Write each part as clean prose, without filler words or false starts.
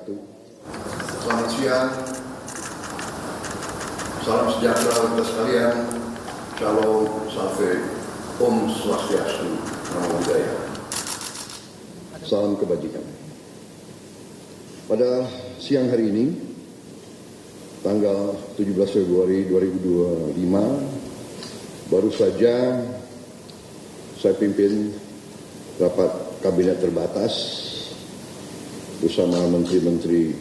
wabarakatuh. Selamat siang, salam sejahtera kita sekalian, Shalom, Salve, Om Swastiastu, Namo Buddhaya. Salam kebajikan. Pada siang hari ini, tanggal 17 Februari 2025, baru saja saya pimpin rapat kabinet terbatas bersama Menteri-Menteri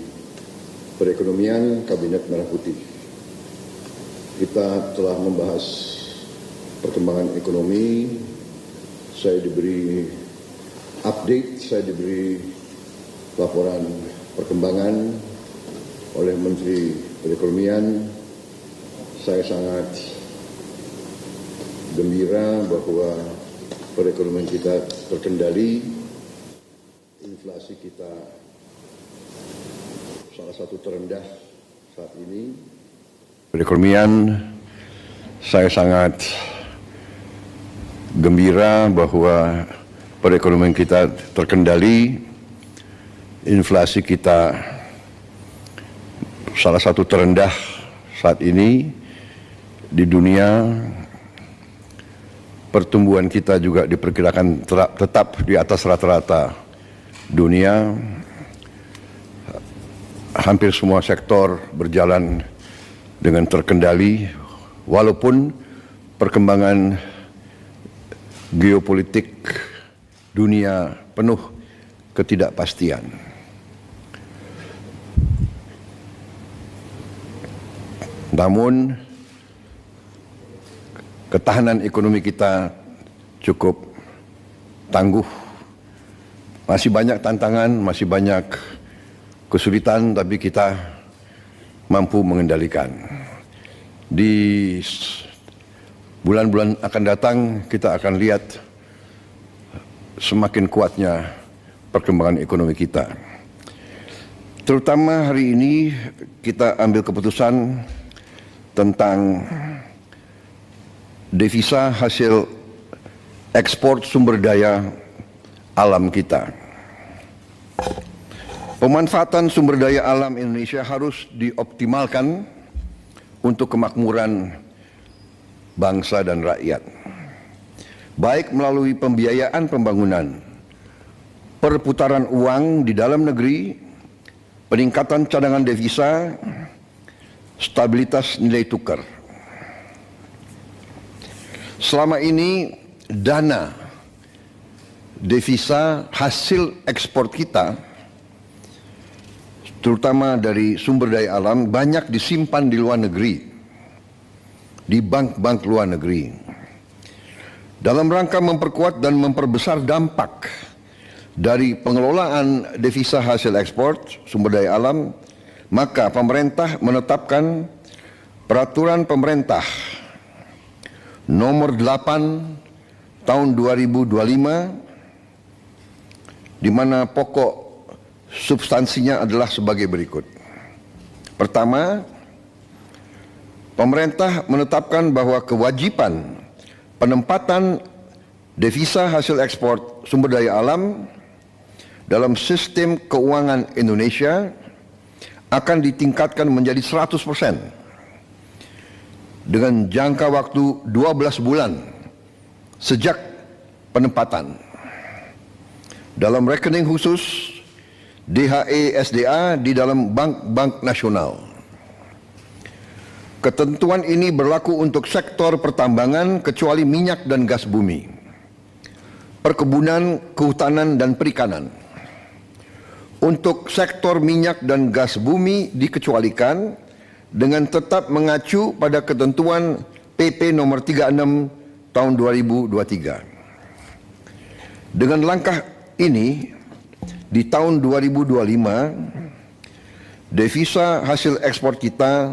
Perekonomian Kabinet Merah Putih. Kita telah membahas perkembangan ekonomi, saya diberi update, saya diberi laporan perkembangan oleh Menteri Perekonomian. Saya sangat gembira bahwa perekonomian kita terkendali, inflasi kita salah satu terendah saat ini. Perekonomian, saya sangat gembira bahwa perekonomian kita terkendali, inflasi kita salah satu terendah saat ini di dunia. Pertumbuhan kita juga diperkirakan tetap di atas rata-rata dunia. Hampir semua sektor berjalan dengan terkendali, walaupun perkembangan geopolitik dunia penuh ketidakpastian. Namun, ketahanan ekonomi kita cukup tangguh. Masih banyak tantangan, masih banyak kesulitan, tapi kita mampu mengendalikan. Di bulan-bulan akan datang kita akan lihat semakin kuatnya perkembangan ekonomi kita. Terutama hari ini kita ambil keputusan tentang devisa hasil ekspor sumber daya alam kita. Pemanfaatan sumber daya alam Indonesia harus dioptimalkan untuk kemakmuran bangsa dan rakyat, baik melalui pembiayaan pembangunan, perputaran uang di dalam negeri, peningkatan cadangan devisa, stabilitas nilai tukar. Selama ini dana devisa hasil ekspor kita, terutama dari sumber daya alam, banyak disimpan di luar negeri, di bank-bank luar negeri. Dalam rangka memperkuat dan memperbesar dampak dari pengelolaan devisa hasil ekspor sumber daya alam, maka pemerintah menetapkan peraturan pemerintah nomor 8 tahun 2025, di mana pokok substansinya adalah sebagai berikut. Pertama, pemerintah menetapkan bahwa kewajiban penempatan devisa hasil ekspor sumber daya alam dalam sistem keuangan Indonesia akan ditingkatkan menjadi 100% dengan jangka waktu 12 bulan sejak penempatan dalam rekening khusus DHE SDA di dalam bank-bank nasional. Ketentuan ini berlaku untuk sektor pertambangan kecuali minyak dan gas bumi, perkebunan, kehutanan, dan perikanan. Untuk sektor minyak dan gas bumi dikecualikan dengan tetap mengacu pada ketentuan PP nomor 36 tahun 2023. Dengan langkah ini, di tahun 2025, devisa hasil ekspor kita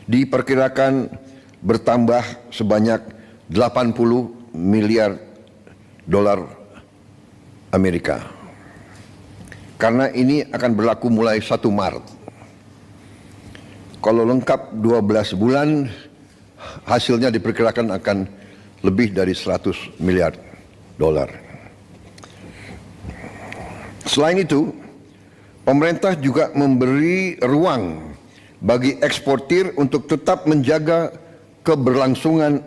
diperkirakan bertambah sebanyak 80 miliar dolar Amerika. Karena ini akan berlaku mulai 1 Maret. Kalau lengkap 12 bulan, hasilnya diperkirakan akan lebih dari 100 miliar dolar. Selain itu, Pemerintah juga memberi ruang bagi eksportir untuk tetap menjaga keberlangsungan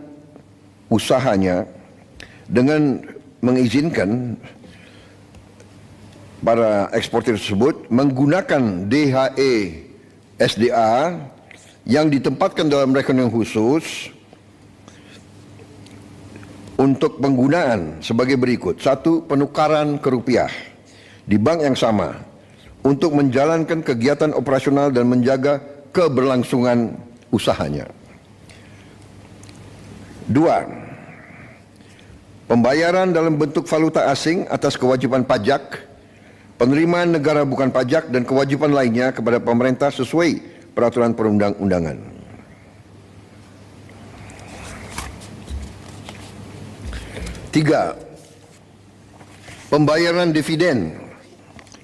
usahanya dengan mengizinkan para eksportir tersebut menggunakan DHE SDA yang ditempatkan dalam rekening khusus untuk penggunaan sebagai berikut. 1. Penukaran ke rupiah di bank yang sama untuk menjalankan kegiatan operasional dan menjaga keberlangsungan usahanya. 2. Pembayaran dalam bentuk valuta asing atas kewajiban pajak, penerimaan negara bukan pajak dan kewajiban lainnya kepada pemerintah sesuai peraturan perundang-undangan. 3. Pembayaran dividen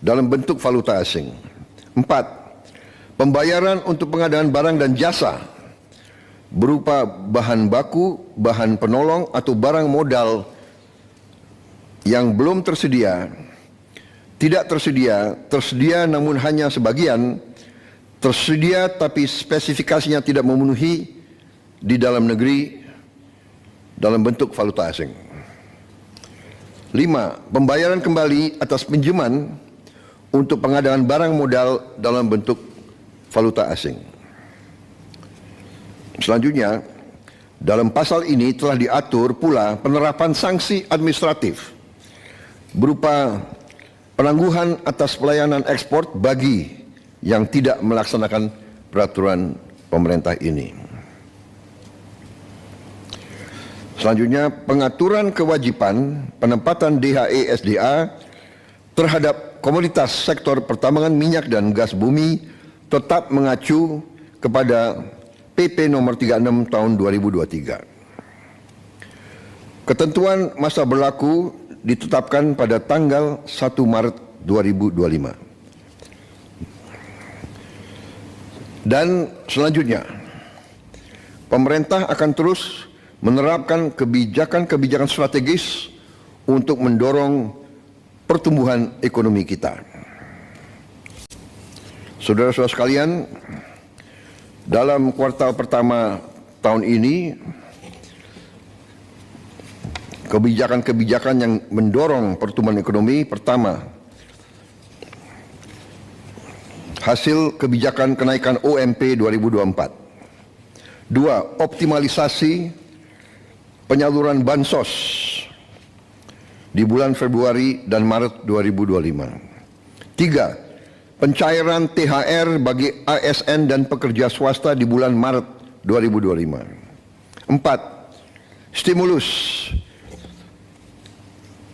dalam bentuk valuta asing. 4. Pembayaran untuk pengadaan barang dan jasa berupa bahan baku, bahan penolong atau barang modal yang belum tersedia, tidak tersedia, tersedia namun hanya sebagian, tersedia tapi spesifikasinya tidak memenuhi di dalam negeri dalam bentuk valuta asing. 5. Pembayaran kembali atas pinjaman untuk pengadaan barang modal dalam bentuk valuta asing. Selanjutnya, dalam pasal ini telah diatur pula penerapan sanksi administratif berupa penangguhan atas pelayanan ekspor bagi yang tidak melaksanakan peraturan pemerintah ini. Selanjutnya, pengaturan kewajiban penempatan DHE SDA terhadap komoditas sektor pertambangan minyak dan gas bumi tetap mengacu kepada PP nomor 36 tahun 2023. Ketentuan masa berlaku ditetapkan pada tanggal 1 Maret 2025. Dan selanjutnya, pemerintah akan terus menerapkan kebijakan-kebijakan strategis untuk mendorong pertumbuhan ekonomi kita. Saudara-saudara sekalian, dalam kuartal pertama tahun ini, kebijakan-kebijakan yang mendorong pertumbuhan ekonomi, pertama, hasil kebijakan kenaikan OMP 2024. 2. Optimalisasi penyaluran bansos di bulan Februari dan Maret 2025. 3. Pencairan THR bagi ASN dan pekerja swasta di bulan Maret 2025. 4. Stimulus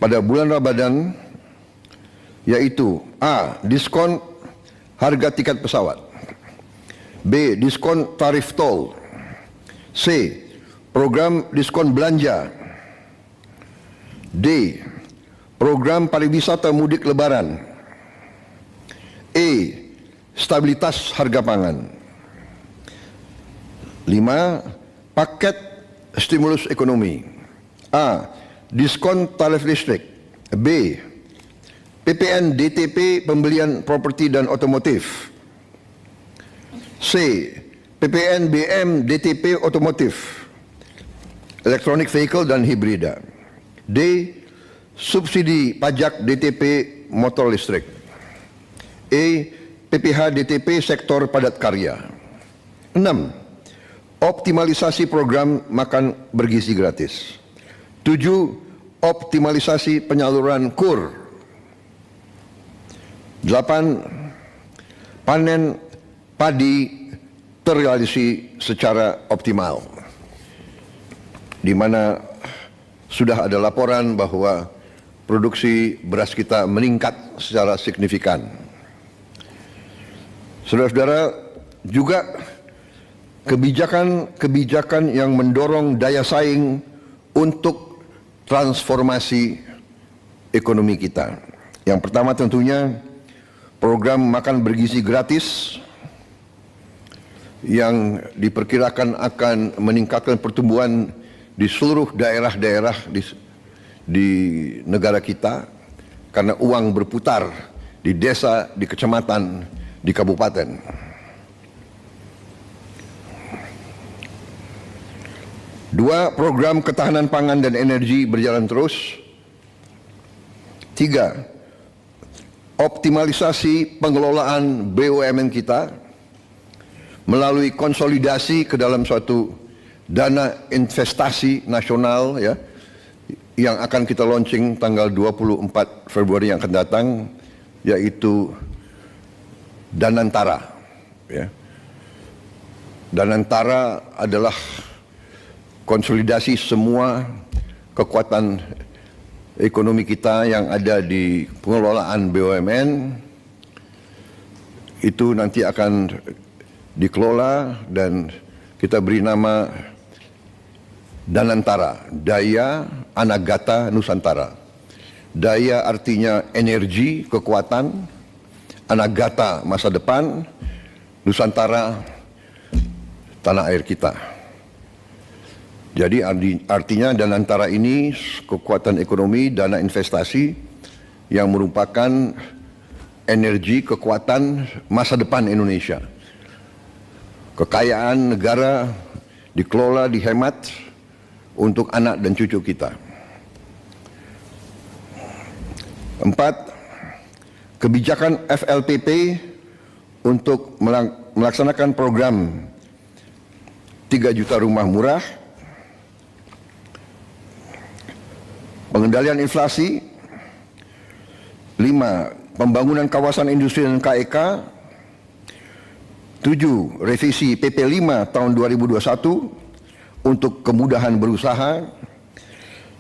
pada bulan Ramadan, yaitu A. Diskon harga tiket pesawat, B. Diskon tarif tol, C. Program diskon belanja, D. Program pariwisata mudik lebaran, E. Stabilitas harga pangan. 5. Paket stimulus ekonomi. A. Diskon tarif listrik, B. PPN DTP pembelian properti dan otomotif, C. PPN BM DTP otomotif, electronic vehicle dan hibrida, D. Subsidi pajak DTP motor listrik, E. PPH DTP sektor padat karya. 6. Optimalisasi program makan bergizi gratis. 7. Optimalisasi penyaluran KUR. 8. Panen padi terrealisasi secara optimal, di mana sudah ada laporan bahwa produksi beras kita meningkat secara signifikan. Saudara-saudara, juga kebijakan-kebijakan yang mendorong daya saing untuk transformasi ekonomi kita. Yang pertama tentunya program makan bergizi gratis yang diperkirakan akan meningkatkan pertumbuhan di seluruh daerah-daerah di negara kita, karena uang berputar di desa, di kecamatan, di kabupaten. Dua, program ketahanan pangan dan energi berjalan terus. Tiga, optimalisasi pengelolaan BUMN kita melalui konsolidasi ke dalam suatu dana investasi nasional, ya, yang akan kita launching tanggal 24 Februari yang akan datang, yaitu Danantara. Ya. Danantara adalah konsolidasi semua kekuatan ekonomi kita yang ada di pengelolaan BUMN. Itu nanti akan dikelola dan kita beri nama Danantara, Daya Anagata Nusantara. Daya artinya energi, kekuatan, Anagata masa depan, Nusantara tanah air kita. Jadi artinya Danantara ini kekuatan ekonomi, dana investasi yang merupakan energi, kekuatan masa depan Indonesia. Kekayaan negara dikelola, dihemat untuk anak dan cucu kita. 4. Kebijakan FLPP untuk melaksanakan program 3 juta rumah murah. Pengendalian inflasi. 5. Pembangunan kawasan industri dan KEK. 7. Revisi PP 5 tahun 2021 untuk kemudahan berusaha.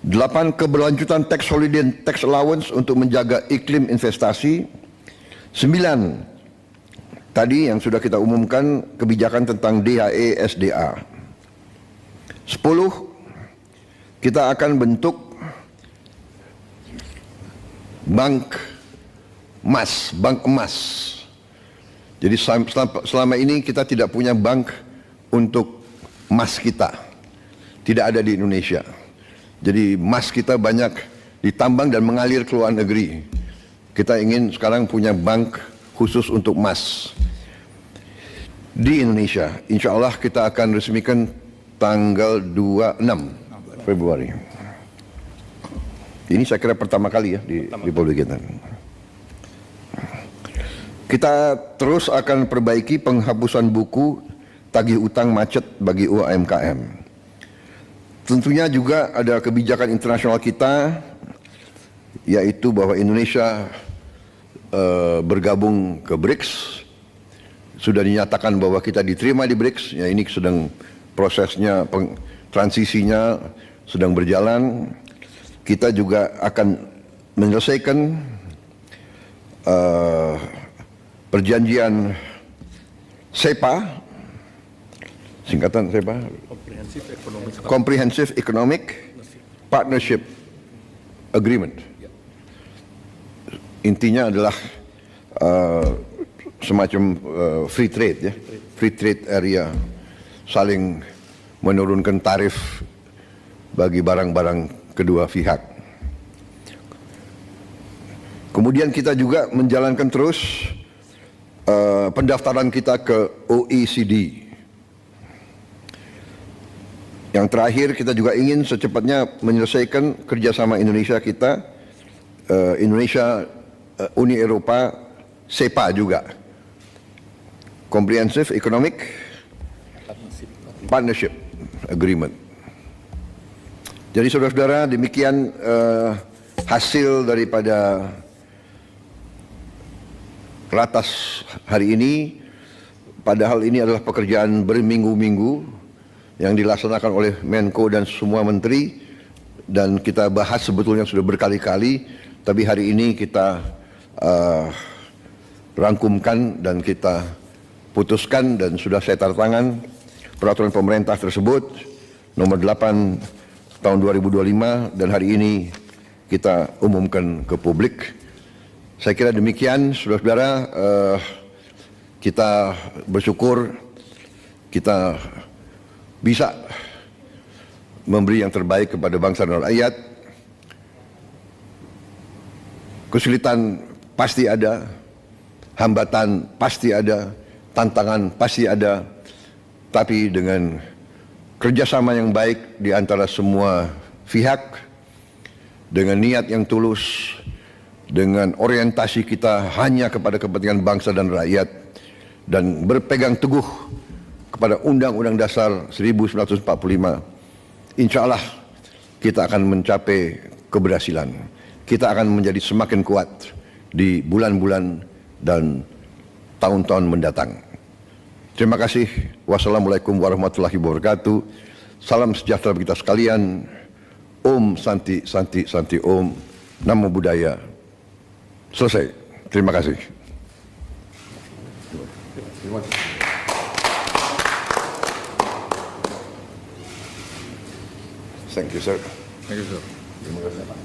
8. Keberlanjutan tax holiday dan tax allowance untuk menjaga iklim investasi. 9. Tadi yang sudah kita umumkan kebijakan tentang DHE SDA. 10. Kita akan bentuk bank emas. Jadi selama ini kita tidak punya bank untuk emas kita. Tidak ada di Indonesia. Jadi emas kita banyak ditambang dan mengalir ke luar negeri. Kita ingin sekarang punya bank khusus untuk emas di Indonesia. Insya Allah kita akan resmikan tanggal 26 Februari. Ini saya kira pertama kali ya di Republik kita. Kita terus akan perbaiki penghapusan buku tagih utang macet bagi UMKM. Tentunya juga ada kebijakan internasional kita, yaitu bahwa Indonesia bergabung ke BRICS. Sudah dinyatakan bahwa kita diterima di BRICS. Ya, ini sedang prosesnya, transisinya sedang berjalan. Kita juga akan menyelesaikan perjanjian SEPA, singkatan SEPA, Comprehensive Economic Partnership Agreement. Intinya adalah semacam free trade, ya, free trade area, saling menurunkan tarif bagi barang-barang kedua pihak. Kemudian kita juga menjalankan terus pendaftaran kita ke OECD. Yang terakhir, kita juga ingin secepatnya menyelesaikan kerjasama Indonesia kita, Uni Eropa, SEPA juga, Comprehensive Economic Partnership Agreement. Jadi saudara-saudara, demikian hasil daripada ratas hari ini. Padahal ini adalah pekerjaan berminggu-minggu yang dilaksanakan oleh Menko dan semua menteri, dan kita bahas sebetulnya sudah berkali-kali, tapi hari ini kita rangkumkan dan kita putuskan, dan sudah saya tanda tangan peraturan pemerintah tersebut nomor 8 tahun 2025, dan hari ini kita umumkan ke publik. Saya kira demikian, saudara-saudara. Kita bersyukur kita bisa memberi yang terbaik kepada bangsa dan rakyat. Kesulitan pasti ada, hambatan pasti ada, tantangan pasti ada, tapi dengan kerjasama yang baik di antara semua pihak, dengan niat yang tulus, dengan orientasi kita hanya kepada kepentingan bangsa dan rakyat, dan berpegang teguh kepada Undang-Undang Dasar 1945, insya Allah kita akan mencapai keberhasilan. Kita akan menjadi semakin kuat di bulan-bulan dan tahun-tahun mendatang. Terima kasih. Wassalamualaikum warahmatullahi wabarakatuh. Salam sejahtera bagi kita sekalian. Om Santi Santi Santi Om. Namo Buddhaya. Selesai. Terima kasih. Thank you, sir. Thank you, sir. Terima kasih, Pak.